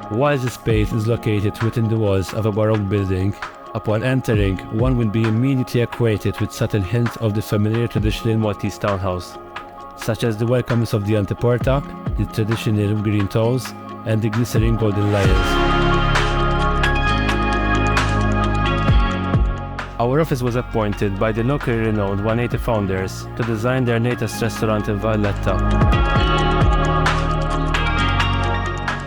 While the space is located within the walls of a Baroque building, upon entering, one will be immediately acquainted with subtle hints of the familiar traditional Maltese townhouse, such as the welcomes of the anteporta, the traditional green tiles, and the glittering golden lions. Our office was appointed by the locally renowned 180 founders to design their latest restaurant in Valletta.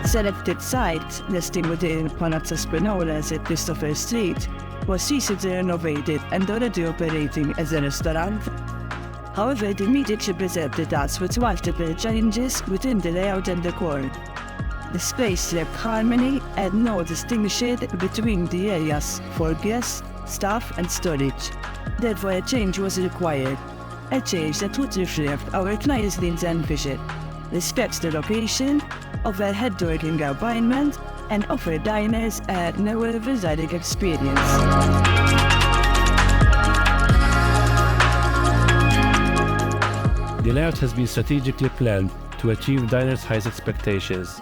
Selected site, nesting within Palazzo Spinola at Christopher Street, was recently renovated and already operating as a restaurant. However, the immediately presented us with multiple challenges within the layout and decor. The space lacked harmony and no distinction between the areas for guests, staff and storage. Therefore, a change was required. A change that would reflect our clients' needs and vision, respect the location, offer hard-working environment, and offer diners a never residing experience. The layout has been strategically planned to achieve diners' highest expectations,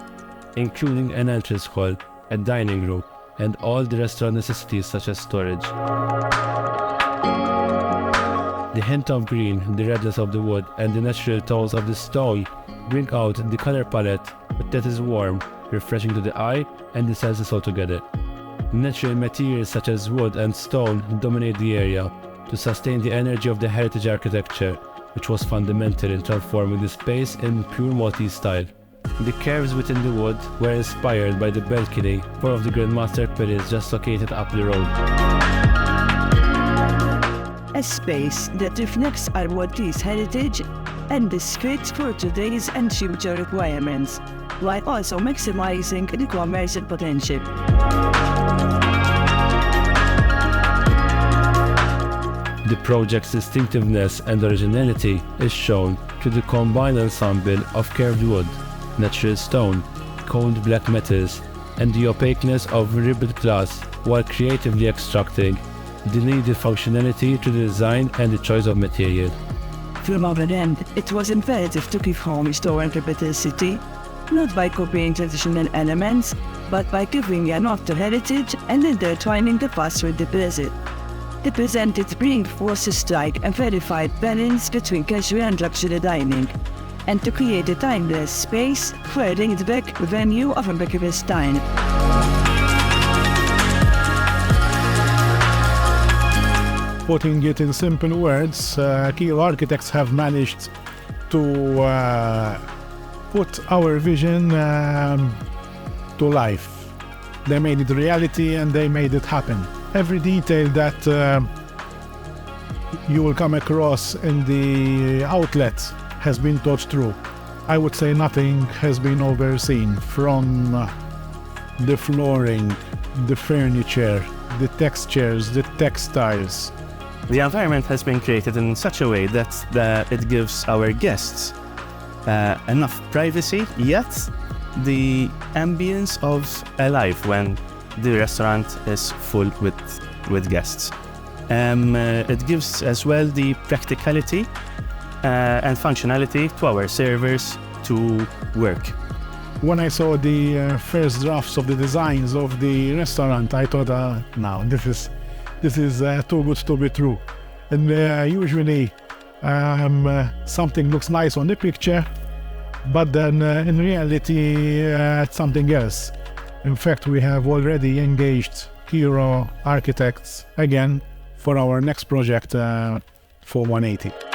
including an entrance hall, a dining room, and all the restaurant necessities such as storage. The hint of green, the redness of the wood, and the natural tones of the stone bring out the color palette that is warm, refreshing to the eye and the senses altogether. Natural materials such as wood and stone dominate the area to sustain the energy of the heritage architecture, which was fundamental in transforming the space in pure Maltese style. The curves within the wood were inspired by the balcony, one of the Grand Master pillars just located up the road. A space that reflects our Maltese heritage and is fit for today's and future requirements, while also maximizing the commercial potential. The project's distinctiveness and originality is shown through the combined ensemble of curved wood, natural stone, cold black metals, and the opaqueness of ribbled glass, while creatively extracting the needed functionality to the design and the choice of material. From our end, it was imperative to give homage to our capital city, not by copying traditional elements, but by giving an after heritage and intertwining the past with the present. The presented bring forth a strike and verified balance between casual and luxury dining, and to create a timeless space for a laid-back venue of impeccable style. Putting it in simple words, KEIRO Architects have managed to put our vision to life. They made it reality and they made it happen. Every detail that you will come across in the outlet has been thought through. I would say nothing has been overseen, from the flooring, the furniture, the textures, the textiles. The environment has been created in such a way that it gives our guests enough privacy, yet the ambience of a life when the restaurant is full with guests. It gives as well the practicality and functionality to our servers to work. When I saw the first drafts of the designs of the restaurant, I thought, now this is too good to be true. And usually something looks nice on the picture, but then in reality it's something else. In fact, we have already engaged KEIRO Architects again for our next project for 180.